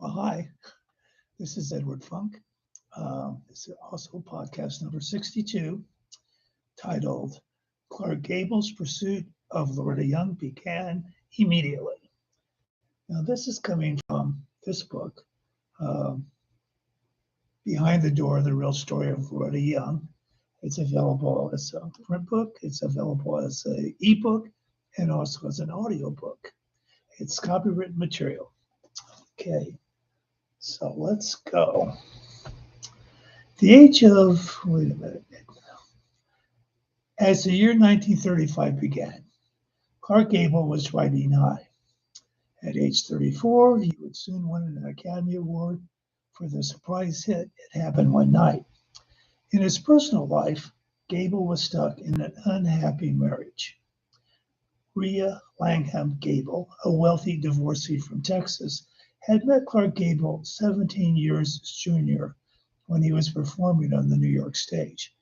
Well, hi, this is Edward Funk. This is also podcast number 62, titled Clark Gable's Pursuit of Loretta Young Began Immediately. Now, this is coming from this book, um, Behind the Door, The Real Story of Loretta Young. It's available as a print book, it's available as an ebook, and also as an audiobook. It's copywritten material. Okay, so let's go. The age of, wait a minute, as the year 1935 began, Clark Gable was riding high. At age 34, he would soon win an Academy Award for the surprise hit It Happened One Night. In his personal life, Gable was stuck in an unhappy marriage. Rhea Langham Gable, a wealthy divorcee from Texas, had met Clark Gable 17 years his junior when he was performing on the New York stage.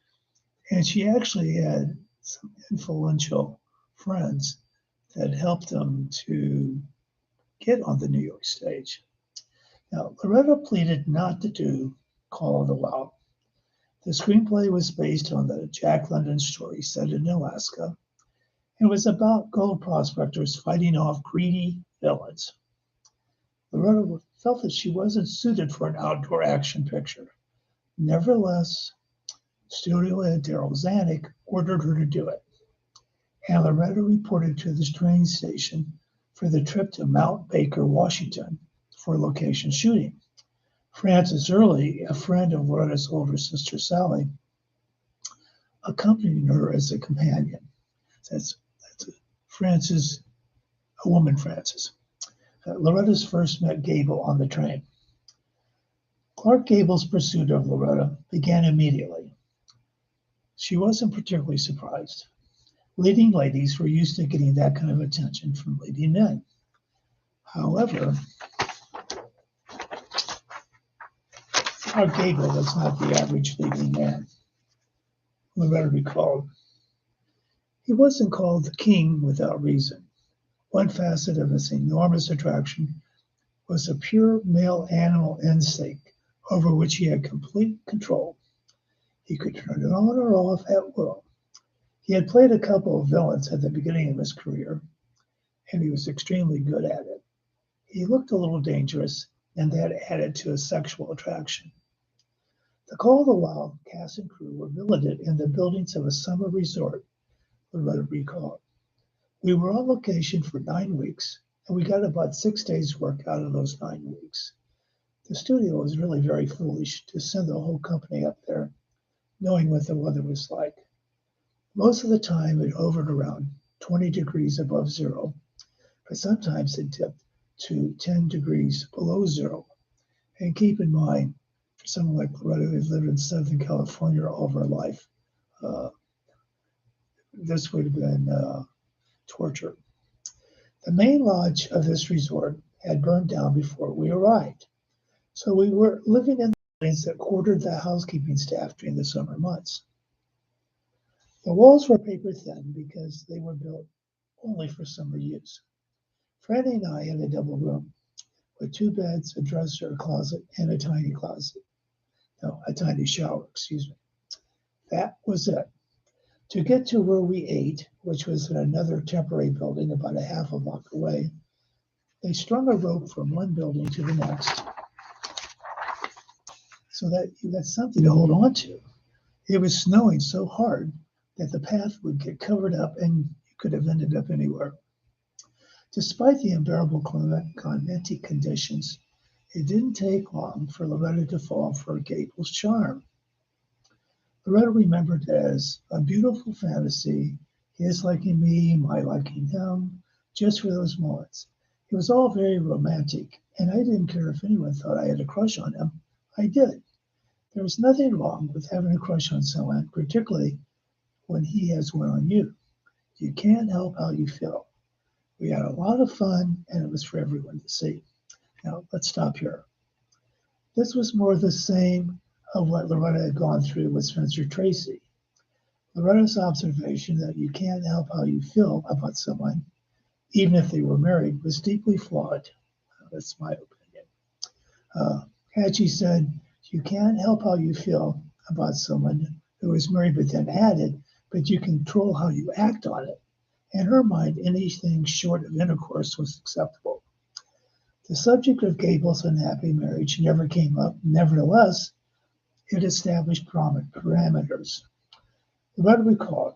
And she actually had some influential friends that helped him to get on the New York stage. Now, Loretta pleaded not to do Call of the Wild. The screenplay was based on the Jack London story set in Alaska and was about gold prospectors fighting off greedy villains. Loretta felt that she wasn't suited for an outdoor action picture. Nevertheless, studio head Daryl Zanuck ordered her to do it, and Loretta reported to the train station for the trip to Mount Baker, Washington, for location shooting. Frances Early, a friend of Loretta's older sister Sally, accompanied her as a companion. That's Frances, a woman, Frances. Loretta's first met Gable on the train. Clark Gable's pursuit of Loretta began immediately. She wasn't particularly surprised. Leading ladies were used to getting that kind of attention from leading men. However, Clark Gable was not the average leading man. Loretta recalled. He wasn't called the king without reason. One facet of his enormous attraction was a pure male animal instinct over which he had complete control. He could turn it on or off at will. He had played a couple of villains at the beginning of his career, and he was extremely good at it. He looked a little dangerous, and that added to his sexual attraction. The Call of the Wild cast and crew were billeted in the buildings of a summer resort, Loretta recalled. We were on location for 9 weeks, and we got about 6 days' work out of those 9 weeks. The studio was really very foolish to send the whole company up there, knowing what the weather was like. Most of the time, it hovered around 20 degrees above zero, but sometimes it dipped to 10 degrees below zero. And keep in mind, for someone like Loretta who lived in Southern California all of her life, this would have been torture. The main lodge of this resort had burned down before we arrived, so we were living in the buildings that quartered the housekeeping staff during the summer months. The walls were paper thin because they were built only for summer use. Freddie and I had a double room with 2 beds, a dresser, a closet, and a tiny closet. No, a tiny shower, excuse me. That was it. To get to where we ate, which was in another temporary building about a half a block away, they strung a rope from one building to the next so that you had something to hold on to. It was snowing so hard that the path would get covered up and you could have ended up anywhere. Despite the unbearable climatic conditions, it didn't take long for Loretta to fall for Gable's charm. Loretta remembered it as a beautiful fantasy, his liking me, my liking him, just for those moments. It was all very romantic, and I didn't care if anyone thought I had a crush on him. I did. There was nothing wrong with having a crush on someone, particularly when he has one on you. You can't help how you feel. We had a lot of fun, and it was for everyone to see. Now, let's stop here. This was more the same of what Loretta had gone through with Spencer Tracy. Loretta's observation that you can't help how you feel about someone, even if they were married, was deeply flawed. That's my opinion. Hatchie said, "You can't help how you feel about someone who is married," but then added, "but you control how you act on it." In her mind, anything short of intercourse was acceptable. The subject of Gable's unhappy marriage never came up. Nevertheless, it established parameters. What do we call it?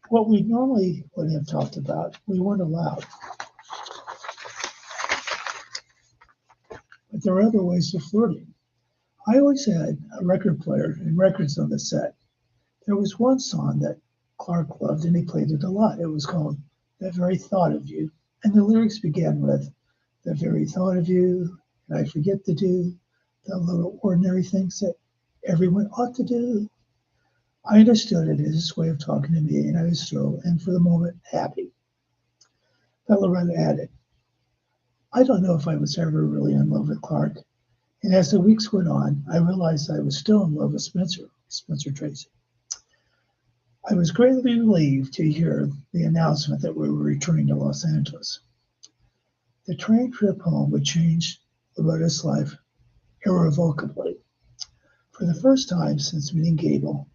What we normally would have talked about, we weren't allowed. But there are other ways of flirting. I always had a record player and records on the set. There was one song that Clark loved and he played it a lot. It was called "The Very Thought of You." And the lyrics began with, "The very thought of you, and I forget to do the little ordinary things that everyone ought to do." I understood it as his way of talking to me, and I was thrilled and, for the moment, happy. But Loretta added, "I don't know if I was ever really in love with Clark." And as the weeks went on, I realized I was still in love with Spencer Tracy. I was greatly relieved to hear the announcement that we were returning to Los Angeles. The train trip home would change Loretta's life irrevocably. For the first time since meeting Gable,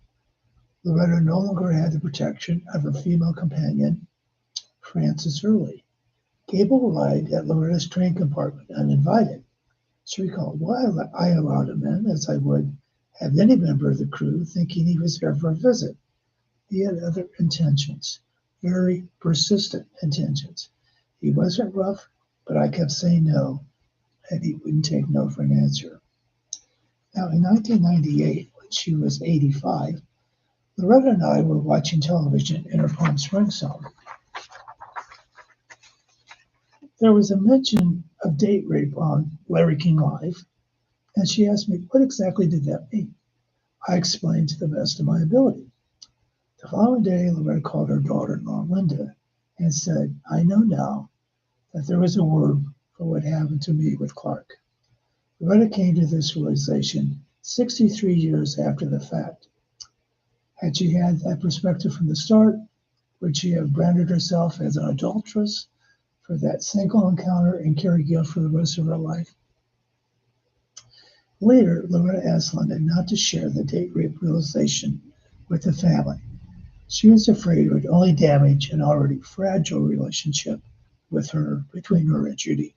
Loretta no longer had the protection of her female companion, Frances Early. Gable arrived at Loretta's train compartment uninvited. She recalled, "Well, I allowed him in, as I would have any member of the crew, thinking he was here for a visit. He had other intentions, very persistent intentions. He wasn't rough, but I kept saying no, and he wouldn't take no for an answer." Now, in 1998, when she was 85, Loretta and I were watching television in her Palm Springs home. There was a mention of date rape on Larry King Live, and she asked me, what exactly did that mean? I explained to the best of my ability. The following day, Loretta called her daughter-in-law, Linda, and said, "I know now that there was a word for what happened to me with Clark." Loretta came to this realization 63 years after the fact. Had she had that perspective from the start, would she have branded herself as an adulteress for that single encounter and carry guilt for the rest of her life? Later, Loretta asked Linda not to share the date rape realization with the family. She was afraid it would only damage an already fragile relationship between her and Judy.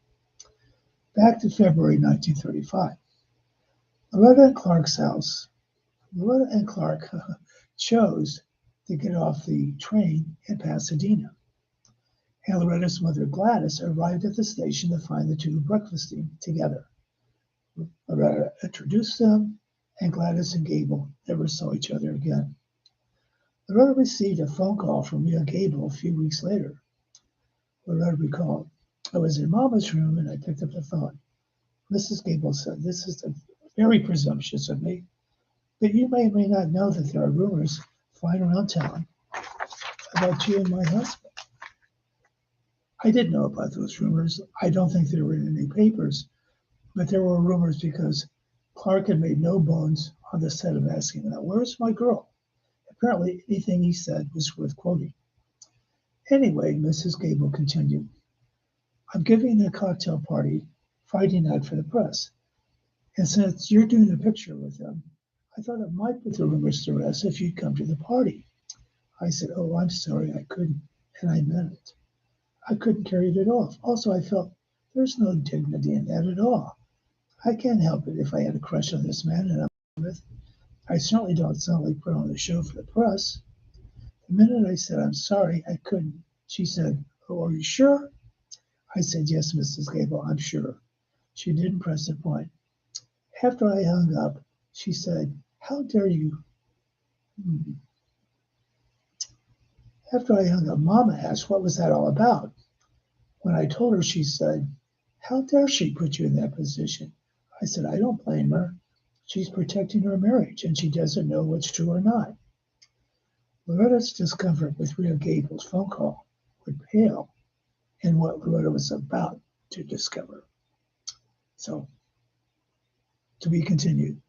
Back to February 1935. Loretta and Clark chose to get off the train in Pasadena. And Loretta's mother, Gladys, arrived at the station to find the two breakfasting together. Loretta introduced them, and Gladys and Gable never saw each other again. Loretta received a phone call from Gable a few weeks later. Loretta recalled, "I was in Mama's room and I picked up the phone. Mrs. Gable said, 'This is very presumptuous of me, but you may or may not know that there are rumors flying around town about you and my husband.' I didn't know about those rumors. I don't think they were in any papers, but there were rumors because Clark had made no bones on the set of asking, 'Now, where's my girl?' Apparently, anything he said was worth quoting. Anyway," Mrs. Gable continued, "I'm giving a cocktail party Friday night for the press. And since you're doing a picture with them, I thought it might put the rumors to rest if you'd come to the party." I said, "Oh, I'm sorry, I couldn't." And I meant it. I couldn't carry it off. Also, I felt there's no dignity in that at all. I can't help it if I had a crush on this man and I'm with. I certainly don't sound like put on a show for the press. The minute I said, "I'm sorry, I couldn't," she said, "Oh, are you sure?" I said, "Yes, Mrs. Gable, I'm sure." She didn't press the point. After I hung up, she said, "How dare you?" After I hung up, Mama asked, "What was that all about?" When I told her, she said, "How dare she put you in that position?" I said, "I don't blame her. She's protecting her marriage, and she doesn't know what's true or not." Loretta's discomfort with Gable's phone call would pale in what Loretta was about to discover. So, to be continued.